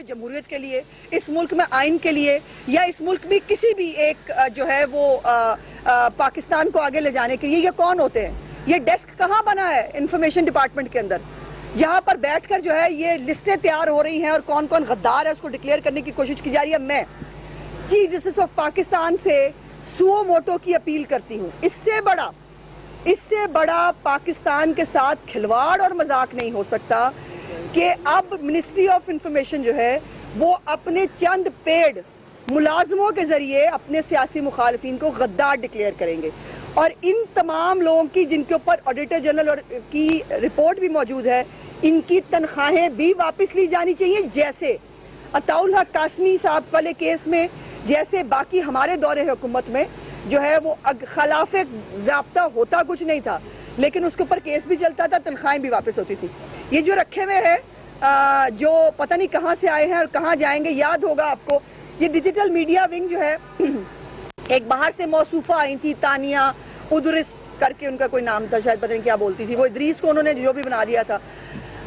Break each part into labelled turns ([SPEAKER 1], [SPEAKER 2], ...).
[SPEAKER 1] میں جمہوریت کے لیے، اس ملک میں آئین کے لیے، یا اس ملک میں کسی بھی ایک جو ہے وہ پاکستان کو آگے لے جانے کے لیے یہ کون ہوتے ہیں؟ یہ ڈیسک کہاں بنا ہے انفارمیشن ڈپارٹمنٹ کے اندر، جہاں پر بیٹھ کر جو ہے یہ لسٹیں تیار ہو رہی ہیں اور کون کون غدار ہے اس کو ڈکلیئر کرنے کی کوشش کی جا رہی ہے؟ میں چیف جسٹس آف پاکستان سے سو موٹو کی اپیل کرتی ہوں، اس سے بڑا پاکستان کے ساتھ کھلواڑ اور مذاق نہیں ہو سکتا کہ اب منسٹری آف انفارمیشن جو ہے وہ اپنے چند پیڈ ملازموں کے ذریعے اپنے سیاسی مخالفین کو غدار ڈکلیئر کریں گے، اور ان تمام لوگوں کی جن کے اوپر آڈیٹر جنرل کی رپورٹ بھی موجود ہے، ان کی تنخواہیں بھی واپس لی جانی چاہیے، جیسے عطاء الحق قاسمی صاحب والے کیس میں، جیسے باقی ہمارے دور حکومت میں جو ہے وہ خلاف ضابطہ ہوتا کچھ نہیں تھا لیکن اس کے اوپر کیس بھی چلتا تھا، تنخواہیں بھی واپس ہوتی تھی۔ یہ جو رکھے ہوئے ہیں جو پتہ نہیں کہاں سے آئے ہیں اور کہاں جائیں گے، یاد ہوگا آپ کو یہ ڈیجیٹل میڈیا ونگ جو ہے ایک باہر سے موصوفہ آئی تھی، تانیہ ادرس کر کے ان کا کوئی نام تھا، شاید پتہ نہیں کیا بولتی تھی، وہ ادریس کو انہوں نے جو بھی بنا دیا تھا،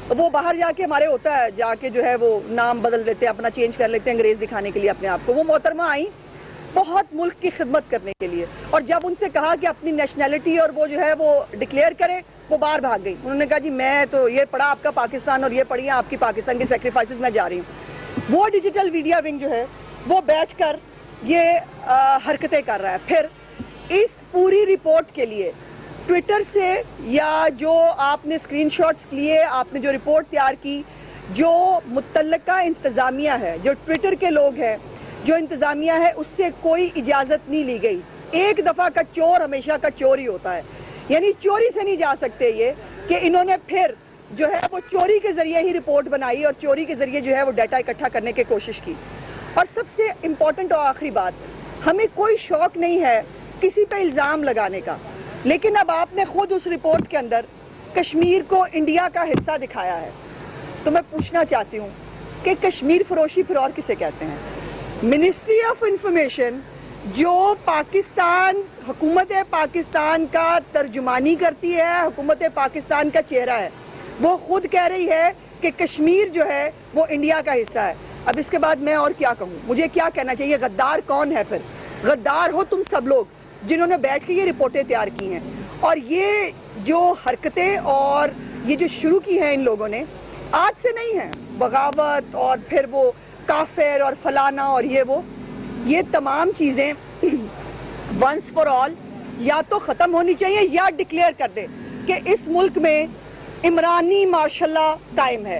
[SPEAKER 1] وہ باہر جا کے ہمارے ہوتا ہے جا کے جو ہے وہ نام بدل دیتے ہیں، اپنا چینج کر لیتے ہیں انگریز دکھانے کے لیے اپنے آپ کو۔ وہ محترمہ آئیں بہت ملک کی خدمت کرنے کے لیے، اور جب ان سے کہا کہ اپنی نیشنلٹی اور وہ جو ہے وہ ڈکلیئر کریں، وہ باہر بھاگ گئی۔ انہوں نے کہا جی میں تو یہ پڑھا آپ کا پاکستان اور یہ پڑھی آپ کی پاکستان کی سیکریفائسز میں جا رہی ہوں۔ وہ ڈیجیٹل میڈیا ونگ جو ہے وہ بیٹھ کر یہ حرکتیں کر رہا ہے۔ پھر اس پوری رپورٹ کے لیے ٹویٹر سے یا جو آپ نے اسکرین شاٹس لیے، آپ نے جو رپورٹ تیار کی، جو متعلقہ انتظامیہ ہے، جو ٹویٹر کے لوگ ہیں، جو انتظامیہ ہے، اس سے کوئی اجازت نہیں لی گئی۔ ایک دفعہ کا چور ہمیشہ کا چور ہی ہوتا ہے، یعنی چوری سے نہیں جا سکتے یہ کہ انہوں نے پھر جو ہے وہ چوری کے ذریعے ہی رپورٹ بنائی اور چوری کے ذریعے جو ہے وہ ڈیٹا اکٹھا کرنے کی کوشش کی۔ اور سب سے امپورٹنٹ اور آخری بات، ہمیں کوئی شوق نہیں ہے کسی پہ الزام لگانے کا، لیکن اب آپ نے خود اس رپورٹ کے اندر کشمیر کو انڈیا کا حصہ دکھایا ہے، تو میں پوچھنا چاہتی ہوں کہ کشمیر فروشی پھر اور کسے کہتے ہیں؟ منسٹری آف انفارمیشن جو پاکستان، حکومت پاکستان کا ترجمانی کرتی ہے، حکومت پاکستان کا چہرہ ہے، وہ خود کہہ رہی ہے کہ کشمیر جو ہے وہ انڈیا کا حصہ ہے۔ اب اس کے بعد میں اور کیا کہوں؟ مجھے کیا کہنا چاہیے؟ غدار کون ہے پھر؟ غدار ہو تم سب لوگ جنہوں نے بیٹھ کے یہ رپورٹیں تیار کی ہیں، اور یہ جو حرکتیں اور یہ جو شروع کی ہیں ان لوگوں نے، آج سے نہیں ہیں، بغاوت اور پھر وہ کافر اور فلانا اور یہ تمام چیزیں ونس فار آل یا تو ختم ہونی چاہیے یا ڈکلیئر کر دے کہ اس ملک میں عمرانی مارشل لا قائم ہے،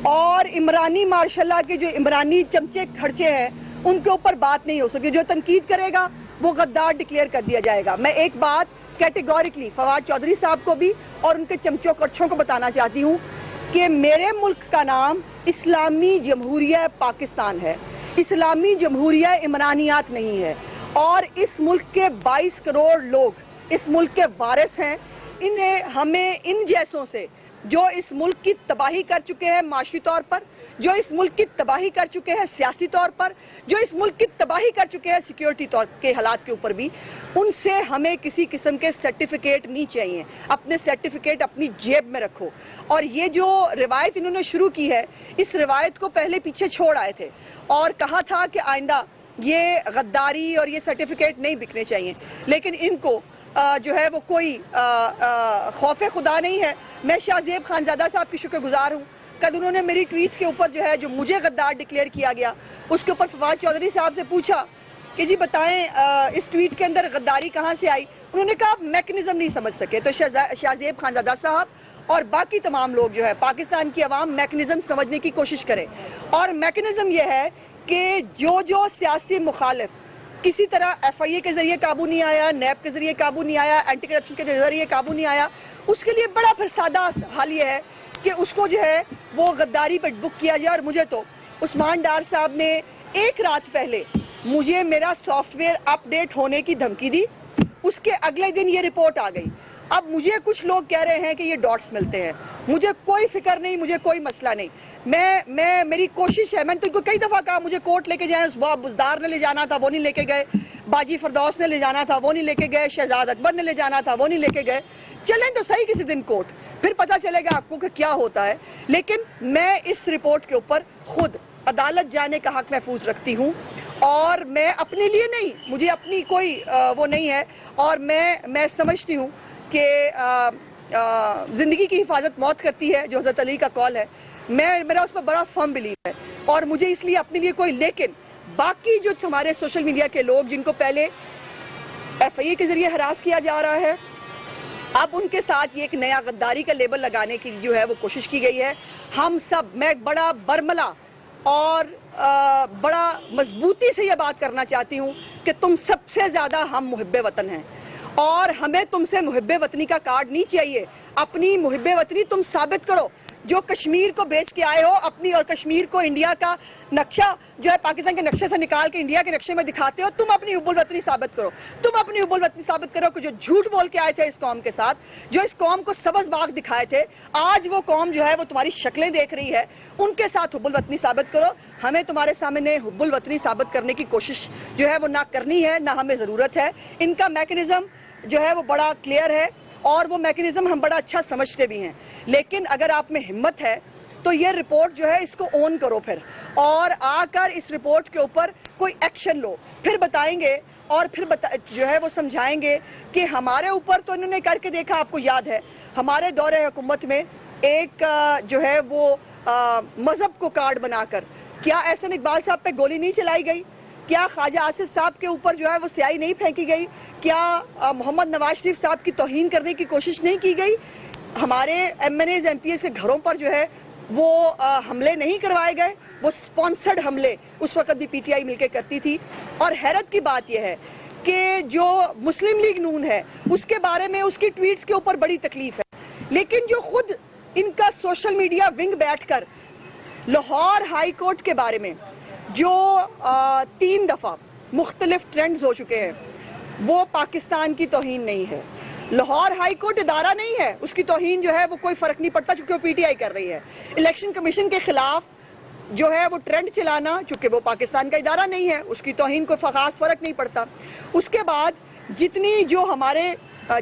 [SPEAKER 1] اور عمرانی مارشل لا کے جو عمرانی چمچے کھڑچے ہیں ان کے اوپر بات نہیں ہو سکتی۔ جو تنقید کرے گا وہ غدار ڈکلیئر کر دیا جائے گا۔ میں ایک بات کیٹیگوریکلی فواد چودھری صاحب کو بھی اور ان کے چمچوں کڑچھوں کو بتانا چاہتی ہوں کہ میرے ملک کا نام اسلامی جمہوریہ پاکستان ہے، اسلامی جمہوریہ عمرانیات نہیں ہے، اور اس ملک کے 22 کروڑ لوگ اس ملک کے وارث ہیں۔ ہمیں ان جیسوں سے جو اس ملک کی تباہی کر چکے ہیں معاشی طور پر، جو اس ملک کی تباہی کر چکے ہیں سیاسی طور پر، جو اس ملک کی تباہی کر چکے ہیں سیکیورٹی طور کے حالات کے اوپر بھی، ان سے ہمیں کسی قسم کے سرٹیفکیٹ نہیں چاہیے۔ اپنے سرٹیفکیٹ اپنی جیب میں رکھو۔ اور یہ جو روایت انہوں نے شروع کی ہے، اس روایت کو پہلے پیچھے چھوڑ آئے تھے اور کہا تھا کہ آئندہ یہ غداری اور یہ سرٹیفکیٹ نہیں بکنے چاہیے، لیکن ان کو جو ہے وہ کوئی خوف خدا نہیں ہے۔ میں شاہ زیب خانزادہ صاحب کی شکر گزار ہوں، کل انہوں نے میری ٹویٹ کے اوپر جو ہے جو مجھے غدار ڈکلیئر کیا گیا اس کے اوپر فواد چودھری صاحب سے پوچھا کہ جی بتائیں اس ٹویٹ کے اندر غداری کہاں سے آئی؟ انہوں نے کہا آپ میکنزم نہیں سمجھ سکے۔ تو شاہ زیب خانزادہ صاحب اور باقی تمام لوگ جو ہے پاکستان کی عوام میکنزم سمجھنے کی کوشش کرے، اور میکنزم یہ ہے کہ جو سیاسی مخالف کسی طرح ایف آئی اے کے ذریعے قابو نہیں آیا، نیب کے ذریعے قابو نہیں آیا، اینٹی کرپشن کے ذریعے قابو نہیں آیا، اس کے لیے بڑا پھر سادہ حل یہ ہے کہ اس کو جو ہے وہ غداری پر بک کیا جائے۔ اور مجھے تو عثمان ڈار صاحب نے ایک رات پہلے مجھے میرا سافٹ ویئر اپ ڈیٹ ہونے کی دھمکی دی، اس کے اگلے دن یہ رپورٹ آ گئی۔ اب مجھے کچھ لوگ کہہ رہے ہیں کہ یہ ڈاٹس ملتے ہیں، مجھے کوئی فکر نہیں، مجھے کوئی مسئلہ نہیں۔ میری کوشش ہے، میں نے تو ان کو کئی دفعہ کہا مجھے کورٹ لے کے جائیں، بزدار نے لے جانا تھا وہ نہیں لے کے گئے، باجی فردوس نے لے جانا تھا وہ نہیں لے کے گئے، شہزاد اکبر نے لے جانا تھا وہ نہیں لے کے گئے۔ چلیں تو صحیح کسی دن کورٹ، پھر پتہ چلے گا آپ کو کہ کیا ہوتا ہے۔ لیکن میں اس رپورٹ کے اوپر خود عدالت جانے کا حق محفوظ رکھتی ہوں، اور میں اپنے لیے نہیں، مجھے اپنی کوئی وہ نہیں ہے، اور میں سمجھتی ہوں کہ زندگی کی حفاظت موت کرتی ہے، جو حضرت علی کا قول ہے، میرا اس پر بڑا فرم بلیو ہے، اور مجھے اس لیے اپنے لیے کوئی، لیکن باقی جو ہمارے سوشل میڈیا کے لوگ جن کو پہلے ایف آئی اے کے ذریعے ہراس کیا جا رہا ہے، اب ان کے ساتھ یہ ایک نیا غداری کا لیبل لگانے کی جو ہے وہ کوشش کی گئی ہے. ہم سب، میں بڑا برملا اور بڑا مضبوطی سے یہ بات کرنا چاہتی ہوں کہ تم سب سے زیادہ ہم محب وطن ہیں، اور ہمیں تم سے محب وطنی کا کارڈ نہیں چاہیے. اپنی محب وطنی تم ثابت کرو. جو کشمیر کو بیچ کے آئے ہو اپنی، اور کشمیر کو انڈیا کا نقشہ جو ہے پاکستان کے نقشے سے نکال کے انڈیا کے نقشے میں دکھاتے ہو، تم اپنی حب الوطنی ثابت کرو. تم اپنی حب الوطنی ثابت کرو کہ جو جھوٹ بول کے آئے تھے اس قوم کے ساتھ، جو اس قوم کو سبز باغ دکھائے تھے، آج وہ قوم جو ہے وہ تمہاری شکلیں دیکھ رہی ہے، ان کے ساتھ حب الوطنی ثابت کرو. ہمیں تمہارے سامنے حب الوطنی ثابت کرنے کی کوشش جو ہے وہ نہ کرنی ہے، نہ ہمیں ضرورت ہے. ان کا میکنزم جو ہے وہ بڑا کلیئر ہے، اور وہ میکنزم ہم بڑا اچھا سمجھتے بھی ہیں. لیکن اگر آپ میں ہمت ہے تو یہ رپورٹ جو ہے اس کو اون کرو پھر، اور آ کر اس رپورٹ کے اوپر کوئی ایکشن لو. پھر بتائیں گے، اور پھر جو ہے وہ سمجھائیں گے کہ ہمارے اوپر تو انہوں نے کر کے دیکھا. آپ کو یاد ہے ہمارے دور حکومت میں ایک جو ہے وہ مذہب کو کارڈ بنا کر، کیا احسن اقبال صاحب پہ گولی نہیں چلائی گئی؟ کیا خواجہ آصف صاحب کے اوپر جو ہے وہ سیاہی نہیں پھینکی گئی؟ کیا محمد نواز شریف صاحب کی توہین کرنے کی کوشش نہیں کی گئی؟ ہمارے MNAs MPAs کے گھروں پر جو ہے وہ حملے نہیں کروائے گئے؟ وہ سپانسرڈ حملے اس وقت بھی پی ٹی آئی مل کے کرتی تھی. اور حیرت کی بات یہ ہے کہ جو مسلم لیگ نون ہے اس کے بارے میں اس کی ٹویٹس کے اوپر بڑی تکلیف ہے، لیکن جو خود ان کا سوشل میڈیا ونگ بیٹھ کر لاہور ہائی کورٹ کے بارے میں جو 3 دفعہ مختلف ٹرینڈز ہو چکے ہیں، وہ پاکستان کی توہین نہیں ہے. لاہور ہائی کورٹ ادارہ نہیں ہے، اس کی توہین جو ہے وہ کوئی فرق نہیں پڑتا چونکہ وہ پی ٹی آئی کر رہی ہے. الیکشن کمیشن کے خلاف جو ہے وہ ٹرینڈ چلانا، چونکہ وہ پاکستان کا ادارہ نہیں ہے، اس کی توہین کو خاص فرق نہیں پڑتا. اس کے بعد جتنی جو ہمارے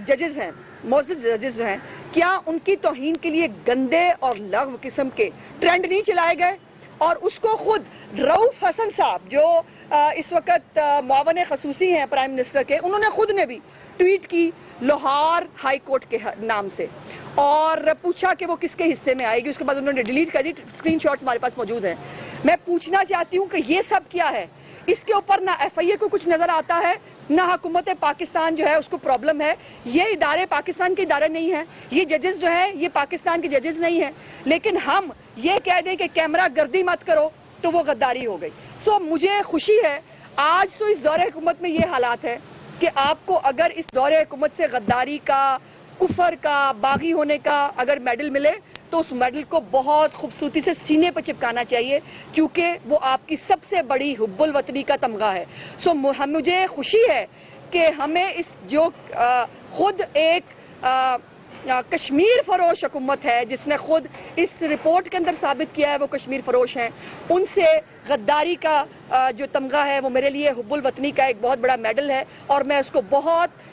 [SPEAKER 1] ججز ہیں، معزز ججز ہیں، کیا ان کی توہین کے لیے گندے اور لغو قسم کے ٹرینڈ نہیں چلائے گئے؟ اور اس کو خود رؤوف حسن صاحب جو اس وقت معاون خصوصی ہیں پرائم منسٹر کے، انہوں نے خود نے بھی ٹویٹ کی لاہور ہائی کورٹ کے نام سے، اور پوچھا کہ وہ کس کے حصے میں آئے گی. اس کے بعد انہوں نے ڈیلیٹ کر دی. اسکرین شاٹس ہمارے پاس موجود ہیں. میں پوچھنا چاہتی ہوں کہ یہ سب کیا ہے؟ اس کے اوپر نہ ایف آئی اے کو کچھ نظر آتا ہے، نہ حکومت پاکستان جو ہے اس کو پرابلم ہے. یہ ادارے پاکستان کے ادارے نہیں ہیں، یہ ججز جو ہیں یہ پاکستان کے ججز نہیں ہیں. لیکن ہم یہ کہہ دیں کہ کیمرہ گردی مت کرو تو وہ غداری ہو گئی. سو مجھے خوشی ہے آج تو اس دور حکومت میں یہ حالات ہے کہ آپ کو اگر اس دور حکومت سے غداری کا، کفر کا، باغی ہونے کا اگر میڈل ملے تو اس میڈل کو بہت خوبصورتی سے سینے پر چپکانا چاہیے، کیونکہ وہ آپ کی سب سے بڑی حب الوطنی کا تمغہ ہے. سو مجھے خوشی ہے کہ ہمیں اس جو خود ایک کشمیر فروش حکومت ہے، جس نے خود اس رپورٹ کے اندر ثابت کیا ہے وہ کشمیر فروش ہیں، ان سے غداری کا جو تمغہ ہے وہ میرے لیے حب الوطنی کا ایک بہت بڑا میڈل ہے، اور میں اس کو بہت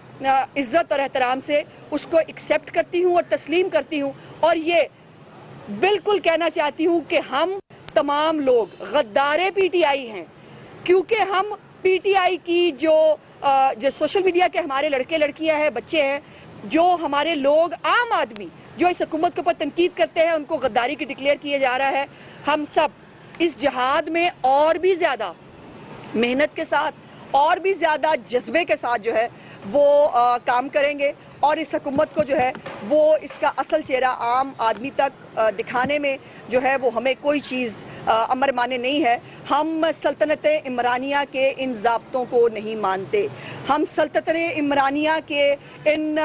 [SPEAKER 1] عزت اور احترام سے اس کو ایکسیپٹ کرتی ہوں اور تسلیم کرتی ہوں. اور یہ بالکل کہنا چاہتی ہوں کہ ہم تمام لوگ غدارے پی ٹی آئی ہیں، کیونکہ ہم پی ٹی آئی کی جو سوشل میڈیا کے ہمارے لڑکے لڑکیاں ہیں، بچے ہیں، جو ہمارے لوگ عام آدمی جو اس حکومت کے اوپر تنقید کرتے ہیں، ان کو غداری کی ڈکلیئر کیا جا رہا ہے. ہم سب اس جہاد میں اور بھی زیادہ محنت کے ساتھ اور بھی زیادہ جذبے کے ساتھ جو ہے وہ کام کریں گے، اور اس حکومت کو جو ہے وہ اس کا اصل چہرہ عام آدمی تک دکھانے میں جو ہے وہ ہمیں کوئی چیز امر مانے نہیں ہے. ہم سلطنت عمرانیہ کے ان ضابطوں کو نہیں مانتے، ہم سلطنت عمرانیہ کے ان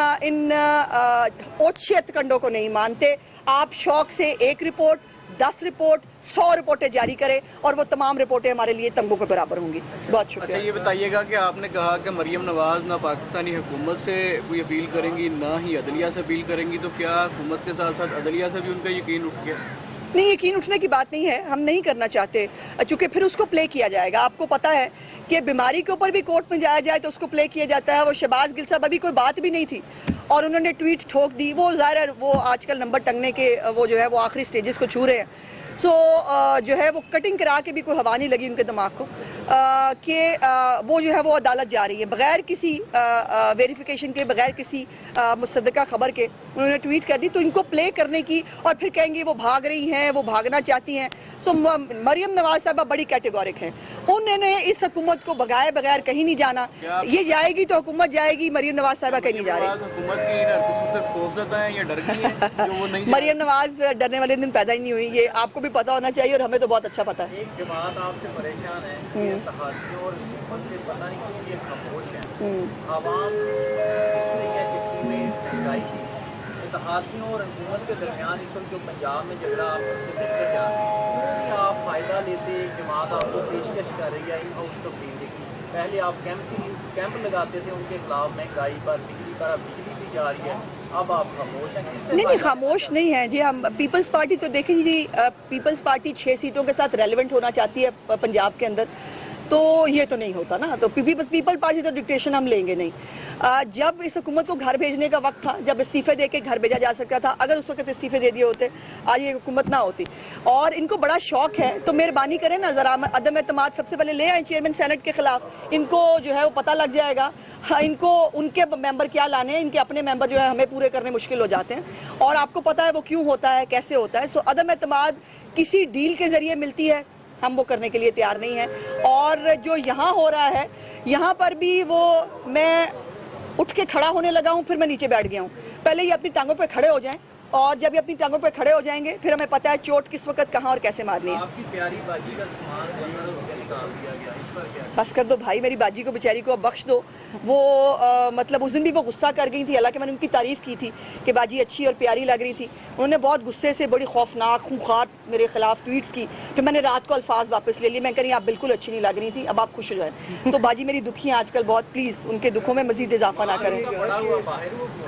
[SPEAKER 1] اوچھت کنڈوں کو نہیں مانتے. آپ شوق سے 1 رپورٹ، 10 رپورٹ، 100 رپورٹیں جاری کریں اور وہ تمام رپورٹیں ہمارے لیے تمغوں کے برابر ہوں گی. بہت شکریہ.
[SPEAKER 2] اچھا یہ بتائیے گا کہ آپ نے کہا کہ مریم نواز نہ پاکستانی حکومت سے کوئی اپیل کریں گی، نہ ہی عدلیہ سے اپیل کریں گی، تو کیا حکومت کے ساتھ ساتھ عدلیہ سے بھی ان کا یقین اٹھ گیا؟
[SPEAKER 1] نہیں، یقین اٹھنے کی بات نہیں ہے، ہم نہیں کرنا چاہتے، چونکہ پھر اس کو پلے کیا جائے گا. آپ کو پتا ہے کہ بیماری کے اوپر بھی کورٹ میں جایا جائے تو اس کو پلے کیا جاتا ہے. وہ شہباز گل صاحب ابھی کوئی بات بھی نہیں تھی اور انہوں نے ٹویٹ ٹھوک دی. وہ ظاہر ہے وہ آج کل نمبر ٹنگنے کے وہ جو ہے وہ آخری سٹیجز کو چھو رہے ہیں. سو جو ہے وہ کٹنگ کرا کے بھی کوئی ہوا نہیں لگی ان کے دماغ کو کہ وہ جو ہے وہ عدالت جا رہی ہے بغیر کسی ویریفیکیشن کے، بغیر کسی مصدقہ خبر کے انہوں نے ٹویٹ کر دی. تو ان کو پلے کرنے کی اور پھر کہیں گے وہ بھاگ رہی ہیں، وہ بھاگنا چاہتی ہیں. سو مریم نواز صاحبہ بڑی کیٹیگورک ہیں. انہوں نے اس حکومت کو بغائے بغیر کہیں نہیں جانا. یہ جائے گی تو حکومت جائے گی، مریم نواز صاحبہ کہیں نہیں جا رہی.
[SPEAKER 2] حکومت کی ہر قسم سے خوفزدہ ہیں یا ڈر گئی ہیں جو وہ نہیں
[SPEAKER 1] مریم نواز ڈرنے والے دن پیدا ہی نہیں ہوئی. یہ آپ کو بھی پتا ہونا چاہیے اور ہمیں تو بہت اچھا پتا ہے.
[SPEAKER 3] ایک جماعت آپ سے پریشان ہے کہ اتحادیوں اور حکومت سے پتہ نہیں کیوں یہ خاموش ہیں. عوام اس لیے چکی میں مہنگائی تھی. اتحادیوں اور حکومت کے درمیان اس وقت جو پنجاب میں جھگڑا آپ ان سے بہتر جانتے ہیں کہ آپ فائدہ لیتے. جماعت آپ کو پیشکش کر رہی ہے ان ہاؤس تبدیلی کی. پہلے آپ کیمپ لگاتے تھے ان کے خلاف مہنگائی پر، بجلی پر. اب بجلی بھی جا رہی ہے، اب آپ خاموش ہیں. کس سے
[SPEAKER 1] نہیں خاموش نہیں ہے جی. ہم پیپلز پارٹی تو دیکھیں جی، پیپلز پارٹی 6 سیٹوں کے ساتھ ریلیونٹ ہونا چاہتی ہے پنجاب کے اندر، تو یہ تو نہیں ہوتا نا. تو پیپل پارٹی تو ڈکٹیشن ہم لیں گے نہیں. جب اس حکومت کو گھر بھیجنے کا وقت تھا، جب استعفے دے کے گھر بھیجا جا سکتا تھا، اگر اس وقت استعفے دے دیے ہوتے آج یہ حکومت نہ ہوتی. اور ان کو بڑا شوق ہے تو مہربانی کریں نا ذرا عدم اعتماد سب سے پہلے لے آئیں چیئرمین سینٹ کے خلاف. ان کو جو ہے وہ پتہ لگ جائے گا ان کو ان کے ممبر کیا لانے ہیں. ان کے اپنے ممبر جو ہے ہمیں پورے کرنے مشکل ہو جاتے ہیں اور آپ کو پتہ ہے وہ کیوں ہوتا ہے، کیسے ہوتا ہے. سو عدم اعتماد کسی ڈیل کے ذریعے ملتی ہے، ہم وہ کرنے کے لیے تیار نہیں ہیں. اور جو یہاں ہو رہا ہے یہاں پر بھی وہ میں اٹھ کے کھڑا ہونے لگا ہوں، پھر میں نیچے بیٹھ گیا ہوں. پہلے یہ اپنی ٹانگوں پہ کھڑے ہو جائیں اور جب یہ اپنی ٹانگوں پہ کھڑے ہو جائیں گے پھر ہمیں پتہ ہے چوٹ کس وقت کہاں اور کیسے مارنی ہے.
[SPEAKER 3] آپ کی پیاری باجی کا سامان بندر سے نکال دیا گیا، اس پر کیا؟
[SPEAKER 1] بس کر دو بھائی، میری باجی کو بیچاری کو اب بخش دو. وہ مطلب اس دن بھی وہ غصہ کر گئی تھی، حالانکہ میں نے ان کی تعریف کی تھی کہ باجی اچھی اور پیاری لگ رہی تھی. انہوں نے بہت غصے سے بڑی خوفناک خونخوار میرے خلاف ٹویٹس کی. پھر میں نے رات کو الفاظ واپس لے لی. میں کہہ رہی آپ بالکل اچھی نہیں لگ رہی تھی، اب آپ خوش ہو جائیں. تو باجی میری دکھی ہیں آج کل بہت، پلیز ان کے دکھوں میں مزید اضافہ نہ کریں.
[SPEAKER 3] پڑا ہوا باہر وہ آپ کی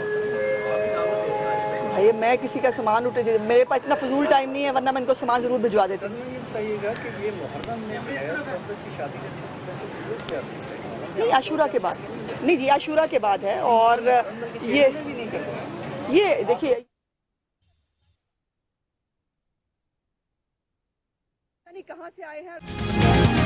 [SPEAKER 3] دعوت دیتے ہیں.
[SPEAKER 1] بھائی میں کسی کا سامان اٹھے، میرے پاس اتنا فضول ٹائم نہیں ہے ورنہ میں ان کو سامان ضرور بھجوا دیتی.
[SPEAKER 4] یہ بتائیے گا کہ یہ محرم میں بیعت صفدر کی شادی
[SPEAKER 1] نہیں عاشورہ کے بعد، نہیں جی عاشورہ کے بعد ہے. اور یہ دیکھیے کہاں سے آئے ہیں.